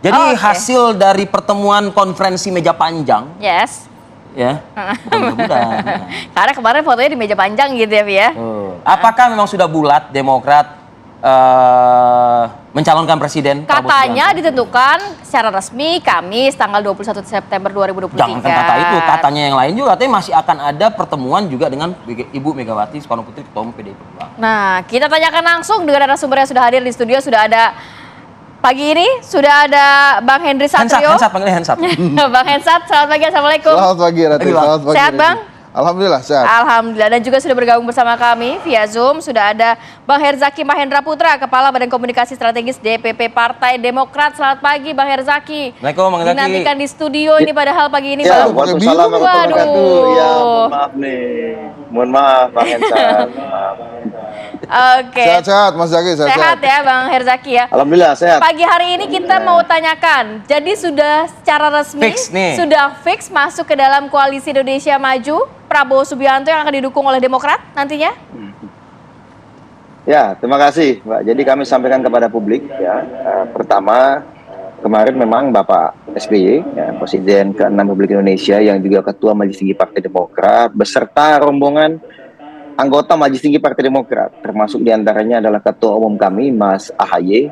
Jadi hasil dari pertemuan konferensi meja panjang. Yes. Ya. Mudah-mudahan. Karena kemarin fotonya di meja panjang gitu ya, Pi ya. Apakah memang sudah bulat Demokrat mencalonkan presiden? Katanya ditentukan secara resmi Kamis tanggal 21 September 2023. Jangan kata itu, katanya yang lain juga katanya masih akan ada pertemuan juga dengan Ibu Megawati Soekarno Putri Ketua Umum PDI Perjuangan. Nah, kita tanyakan langsung dengan narasumber yang sudah hadir di studio. Sudah ada pagi ini, sudah ada Bang Henry Satrio. Hensat, panggilnya Hensat. Bang Hensat, selamat pagi, Assalamualaikum. Selamat pagi, Ratu. Selamat pagi, Sehat, Bang? Alhamdulillah, sehat. Alhamdulillah. Dan juga sudah bergabung bersama kami via Zoom, sudah ada Bang Herzaki Mahendra Putra, Kepala Badan Komunikasi Strategis DPP Partai Demokrat. Selamat pagi, Bang Herzaki. Assalamualaikum, Bang Herzaki. Dinantikan di studio ini padahal pagi ini, Ya, Bang. Waalaikumsalam warahmatullahi wabarakatuh. Ya, mohon maaf nih. Mohon maaf, Bang Hensat. Maaf. Oke. Sehat-sehat, Mas Zaki. Sehat ya, Bang Herzaki ya. Alhamdulillah, sehat. Pagi hari ini kita mau tanyakan, jadi sudah secara resmi, Fix nih. sudah fix masuk ke dalam Koalisi Indonesia Maju, Prabowo Subianto yang akan didukung oleh Demokrat nantinya? Ya, terima kasih, Mbak. Jadi kami sampaikan kepada publik ya. Pertama, kemarin memang Bapak SBY, ya, Presiden ke-6 Republik Indonesia yang juga Ketua Majelis Tinggi Partai Demokrat, beserta rombongan anggota Majelis Tinggi Partai Demokrat, termasuk diantaranya adalah Ketua Umum kami, Mas AHY,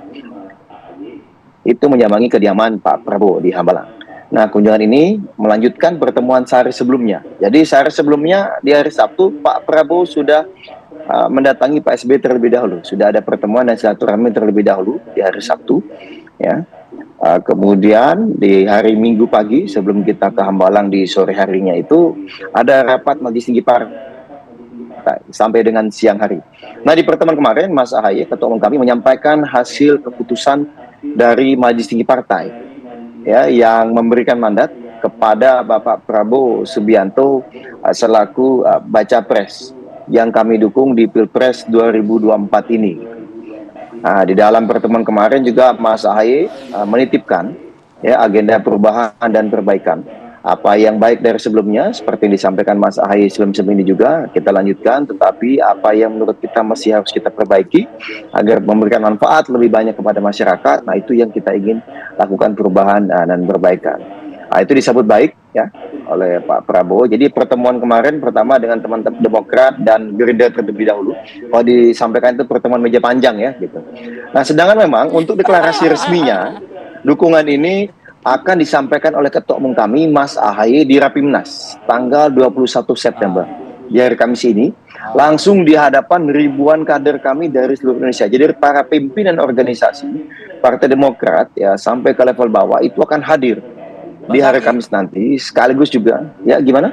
itu menyambangi kediaman Pak Prabowo di Hambalang. Nah, kunjungan ini melanjutkan pertemuan sehari sebelumnya. Jadi sehari sebelumnya di hari Sabtu, Pak Prabowo sudah mendatangi Pak SBY terlebih dahulu. Sudah ada pertemuan dan silaturahmi terlebih dahulu di hari Sabtu. Ya. Kemudian di hari Minggu pagi sebelum kita ke Hambalang di sore harinya itu ada rapat Majelis Tinggi Partai sampai dengan siang hari. Nah, di pertemuan kemarin Mas AHY, Ketua Umum kami, menyampaikan hasil keputusan dari Majelis Tinggi Partai ya, yang memberikan mandat kepada Bapak Prabowo Subianto selaku baca pres yang kami dukung di Pilpres 2024 ini. Nah, di dalam pertemuan kemarin juga Mas AHY menitipkan ya agenda perubahan dan perbaikan. Apa yang baik dari sebelumnya seperti yang disampaikan Mas AHY sebelum ini juga kita lanjutkan, tetapi apa yang menurut kita masih harus kita perbaiki agar memberikan manfaat lebih banyak kepada masyarakat. Nah, itu yang kita ingin lakukan perubahan dan perbaikan. Nah, itu disambut baik ya oleh Pak Prabowo. Jadi pertemuan kemarin pertama dengan teman-teman Demokrat dan Gerindra terlebih dahulu. Kalau disampaikan itu pertemuan meja panjang ya gitu. Nah, sedangkan memang untuk deklarasi resminya dukungan ini akan disampaikan oleh Ketua Umum kami, Mas AHY, di Rapimnas, tanggal 21 September. Di hari Kamis ini, langsung di hadapan ribuan kader kami dari seluruh Indonesia. Jadi para pimpinan organisasi Partai Demokrat, ya sampai ke level bawah, itu akan hadir di hari Kamis nanti, sekaligus juga. Ya, gimana?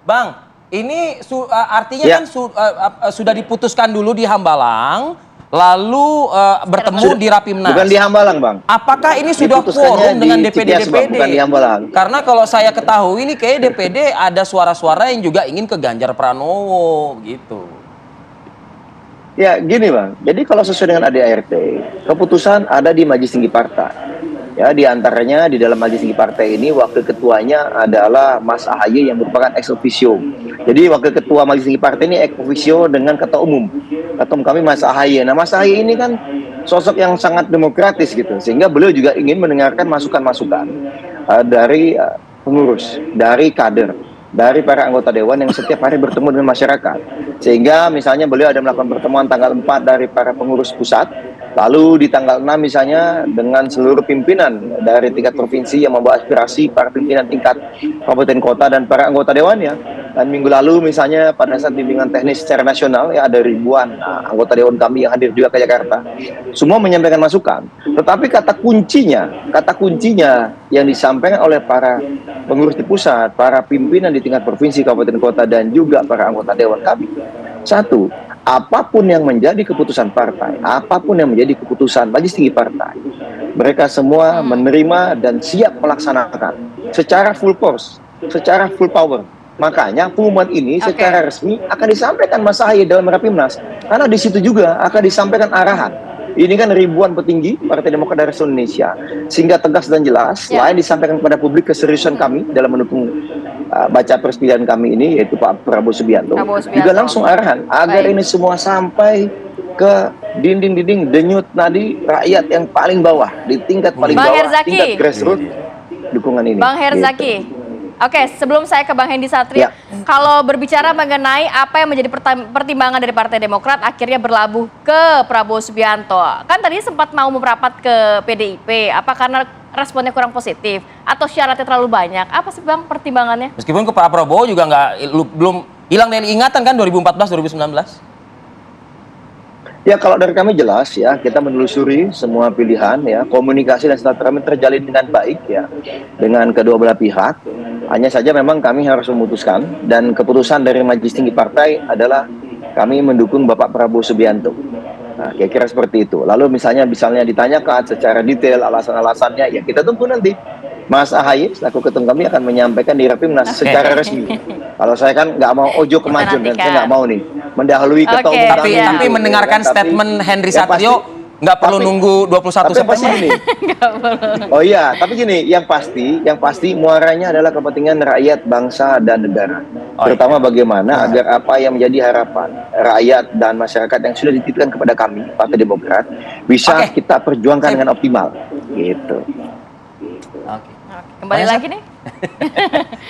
Bang, ini artinya kan sudah diputuskan dulu di Hambalang, lalu bertemu di Rapimnas. Bukan di Hambalang, Bang. Apakah ini sudah quorum dengan DPD-DPD? Bukan di Hambalang. Karena kalau saya ketahui ini kayak DPD ada suara-suara yang juga ingin ke Ganjar Pranowo gitu. Ya, gini Bang. Jadi kalau sesuai dengan ADART, keputusan ada di Majelis Tinggi Partai. Ya, di antaranya di dalam Majelis Tinggi Partai ini wakil ketuanya adalah Mas AHY yang merupakan ex officio. Jadi wakil ketua Majelis Tinggi Partai ini ex officio dengan ketua umum. Ketua umum kami Mas AHY. Nah, Mas AHY ini kan sosok yang sangat demokratis gitu. Sehingga beliau juga ingin mendengarkan masukan-masukan dari pengurus, dari kader, dari para anggota dewan yang setiap hari bertemu dengan masyarakat. Sehingga misalnya beliau ada melakukan pertemuan tanggal 4 dari para pengurus pusat, lalu di tanggal 6 misalnya dengan seluruh pimpinan dari tingkat provinsi yang membawa aspirasi para pimpinan tingkat kabupaten kota dan para anggota dewannya. Dan minggu lalu misalnya pada saat bimbingan teknis secara nasional ya ada ribuan anggota dewan kami yang hadir juga ke Jakarta. Semua menyampaikan masukan. Tetapi kata kuncinya yang disampaikan oleh para pengurus di pusat, para pimpinan di tingkat provinsi, kabupaten kota dan juga para anggota dewan kami. Satu, apapun yang menjadi keputusan partai, apapun yang menjadi keputusan Majelis Tinggi Partai, mereka semua menerima dan siap melaksanakan secara full force, secara full power. Makanya pengumuman ini secara resmi akan disampaikan Mas AHY dalam Rapimnas, karena di situ juga akan disampaikan arahan. Ini kan ribuan petinggi Partai Demokrat dari seluruh Indonesia, sehingga tegas dan jelas. Selain disampaikan kepada publik keseriusan kami dalam mendukung baca pres pilihan kami ini, yaitu Pak Prabowo Subianto, juga langsung arahan agar ini semua sampai ke dinding-dinding denyut nadi rakyat yang paling bawah, di tingkat paling Bang bawah, Herzaki. tingkat grassroots dukungan ini. Bang Herzaki. Gitu. Oke, sebelum saya ke Bang Hendy Satrio, Ya. kalau berbicara mengenai apa yang menjadi pertimbangan dari Partai Demokrat akhirnya berlabuh ke Prabowo Subianto. Kan tadi sempat mau merapat ke PDIP, apa karena responnya kurang positif atau syaratnya terlalu banyak? Apa sih Bang pertimbangannya? Meskipun ke Pak Prabowo juga belum hilang dari ingatan kan 2014-2019. Ya kalau dari kami jelas ya, kita menelusuri semua pilihan ya, komunikasi dan silaturahmi terjalin dengan baik ya, dengan kedua belah pihak. Hanya saja memang kami harus memutuskan dan keputusan dari Majelis Tinggi Partai adalah kami mendukung Bapak Prabowo Subianto. Nah, kira-kira seperti itu. Lalu misalnya ditanyakan secara detail alasan-alasannya, ya kita tunggu nanti. Mas AHY selaku ketum kami akan menyampaikan di Rapimnas secara resmi. Kalau saya kan nggak mau ojo kemajuan dan saya nggak mau nih mendahului ketua umum Oke, Tapi kami. iya. tapi mendengarkan Tapi statement Henry yang pasti- Satrio nggak perlu tapi- nunggu 21 tapi yang pasti September. gini. Oh iya, tapi gini, yang pasti muaranya adalah kepentingan rakyat, bangsa dan negara. Oh, Terutama bagaimana agar apa yang menjadi harapan rakyat dan masyarakat yang sudah dititipkan kepada kami, Partai Demokrat, bisa Oke. kita perjuangkan dengan optimal. Gitu. Oke. Kembali Masa? lagi nih.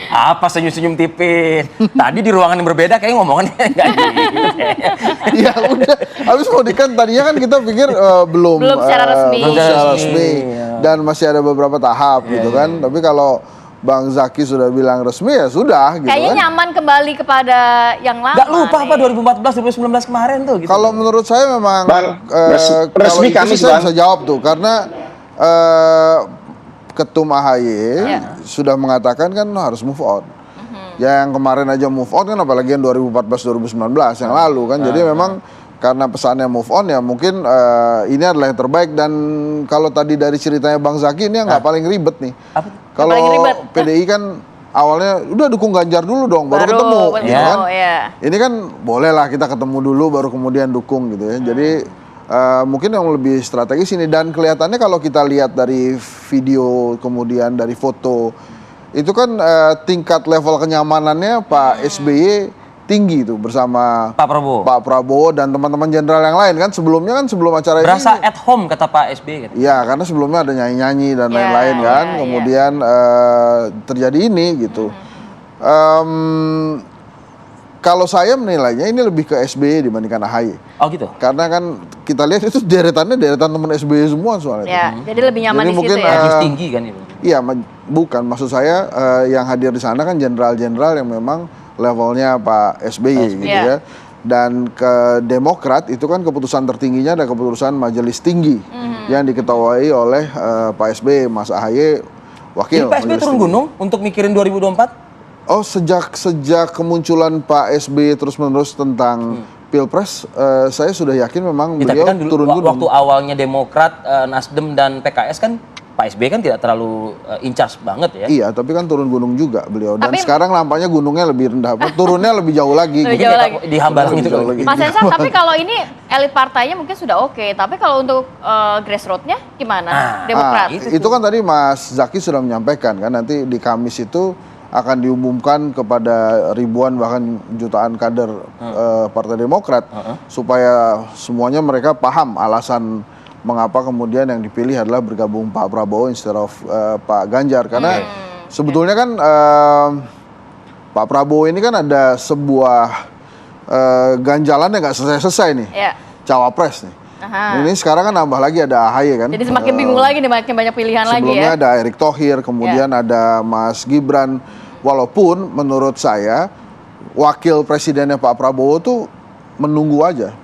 Apa senyum-senyum tipin? Tadi di ruangan yang berbeda kayak ngomongannya nggak gitu. Ya udah, habis mau kan tadinya kan kita pikir belum Belum secara resmi. belum secara Belum resmi resmi, dan masih ada beberapa tahap gitu kan. Tapi kalau Bang Zaki sudah bilang resmi ya sudah gitu Kayaknya kan. nyaman kembali kepada yang lama. Nggak lupa apa nih. 2014-2019 kemarin tuh gitu. Kalau menurut saya memang Bang, kalau resmi itu kami, sih saya Bang. bisa jawab tuh karena Ketum AHY Ya. sudah mengatakan kan harus move on. Yang kemarin aja move on kan apalagi yang 2014-2019 yang lalu kan. Jadi memang karena pesannya move on ya mungkin ini adalah yang terbaik. Dan kalau tadi dari ceritanya Bang Zaki ini yang nggak paling ribet nih. Apa? Kalau Paling ribet. PDI kan awalnya udah dukung Ganjar dulu dong baru ketemu gitu kan. ya. Ini kan bolehlah kita ketemu dulu baru kemudian dukung gitu ya. Jadi mungkin yang lebih strategis ini dan kelihatannya kalau kita lihat dari video kemudian dari foto itu kan tingkat level kenyamanannya Pak SBY tinggi tuh bersama Pak Prabowo. Dan teman-teman jenderal yang lain kan sebelum acara Berasa ini at home kata Pak SBY kan. ya karena sebelumnya ada nyanyi-nyanyi dan Ya, lain-lain kan ya, kemudian terjadi ini gitu. Kalau saya menilainya ini lebih ke SBY dibandingkan AHY. Oh gitu. Karena kan kita lihat itu deretan teman SBY semua soalnya. Ya, jadi lebih nyaman Jadi di situ mungkin, ya. Harus tinggi kan itu. Iya, bukan maksud saya yang hadir di sana kan jenderal-jenderal yang memang levelnya Pak SBY gitu Iya. ya. Dan ke Demokrat itu kan keputusan tertingginya ada keputusan Majelis Tinggi yang diketuai oleh Pak SBY, Mas AHY wakil. Jadi Pak SBY Majelis turun Tinggi. gunung untuk mikirin 2024? Oh, sejak kemunculan Pak SBY terus-menerus tentang Pilpres, saya sudah yakin memang Ya, tapi beliau kan dulu turun gunung. waktu awalnya Demokrat, Nasdem dan PKS kan Pak SBY kan tidak terlalu in charge banget ya. Iya, tapi kan turun gunung juga beliau. Dan Tapi- sekarang nampaknya gunungnya lebih rendah, turunnya lebih jauh lagi. Lebih gitu. jauh lagi. Di Hambalang itu Jauh kan. lagi. Mas Hensat, tapi kalau ini elit partainya mungkin sudah oke, tapi kalau untuk grassroots-nya gimana? Demokrat. Itu kan tadi Mas Zaki sudah menyampaikan kan nanti di Kamis itu akan diumumkan kepada ribuan bahkan jutaan kader Partai Demokrat supaya semuanya mereka paham alasan mengapa kemudian yang dipilih adalah bergabung Pak Prabowo instead of Pak Ganjar karena sebetulnya kan Pak Prabowo ini kan ada sebuah ganjalan yang nggak selesai-selesai nih Ya. cawapres nih. Aha. Ini sekarang kan nambah lagi ada AHY kan. Jadi semakin bingung lagi nih, makin banyak pilihan lagi Sebelumnya ya. ada Erick Thohir, kemudian ada Mas Gibran. Walaupun menurut saya wakil presidennya Pak Prabowo tuh menunggu aja,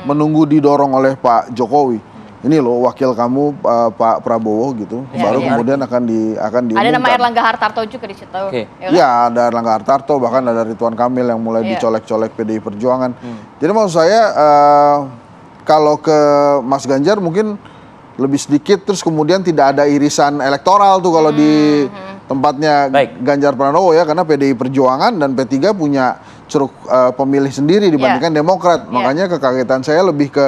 menunggu didorong oleh Pak Jokowi. Ini loh wakil kamu Pak Prabowo gitu, Ya, baru ya. kemudian akan diumumkan. Ada nama Erlangga Hartarto juga di situ. Oke. Ya kan? Ya, ada Erlangga Hartarto, bahkan ada Ridwan Kamil yang mulai Iya. dicolek-colek PDI Perjuangan. Jadi maksud saya kalau ke Mas Ganjar mungkin lebih sedikit, terus kemudian tidak ada irisan elektoral tuh kalau di tempatnya Baik. Ganjar Pranowo ya, karena PDI Perjuangan dan P3 punya ceruk pemilih sendiri dibandingkan Demokrat. Iya. Makanya kekagetan saya lebih ke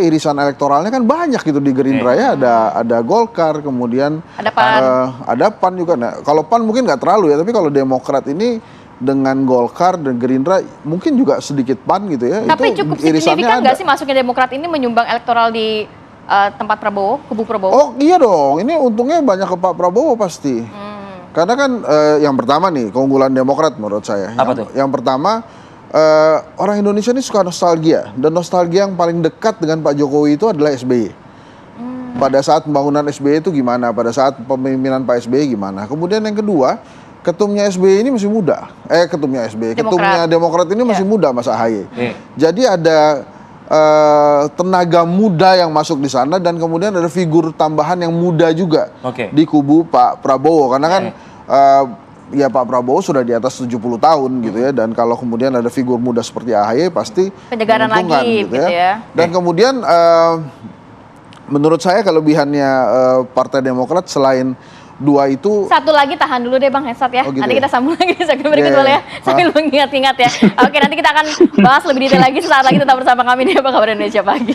irisan elektoralnya kan banyak gitu di Gerindra ya, ada Golkar, kemudian Ada PAN. ada PAN juga. Nah, kalau PAN mungkin nggak terlalu ya, tapi kalau Demokrat ini dengan Golkar dan Gerindra, mungkin juga sedikit PAN gitu ya. Tapi itu cukup irisannya signifikan ada. nggak sih masuknya Demokrat ini menyumbang elektoral di tempat Prabowo, kubu Prabowo? Oh iya dong, ini untungnya banyak ke Pak Prabowo pasti. Karena kan yang pertama nih keunggulan Demokrat menurut saya. Apa tuh? Yang pertama orang Indonesia ini suka nostalgia, dan nostalgia yang paling dekat dengan Pak Jokowi itu adalah SBY. Pada saat pembangunan SBY itu gimana, pada saat pemimpinan Pak SBY gimana. Kemudian yang kedua, ketumnya SBY ini masih muda. Ketumnya SBY, ketumnya Demokrat ini masih muda, Mas AHY. Jadi ada tenaga muda yang masuk di sana, dan kemudian ada figur tambahan yang muda juga di kubu Pak Prabowo. Karena kan ya Pak Prabowo sudah di atas 70 tahun gitu ya, dan kalau kemudian ada figur muda seperti AHY pasti penyegaran menguntungkan lagi gitu ya. Dan kemudian menurut saya kelebihannya Partai Demokrat selain dua itu. Satu lagi tahan dulu deh Bang Hensat ya. Oh gitu Nanti ya? kita sambung lagi di segmen berikut boleh ya. Sambil mengingat-ingat ya. Oke, nanti kita akan bahas lebih detail lagi sesaat lagi, tetap bersama kami di Apa Kabar Indonesia Pagi.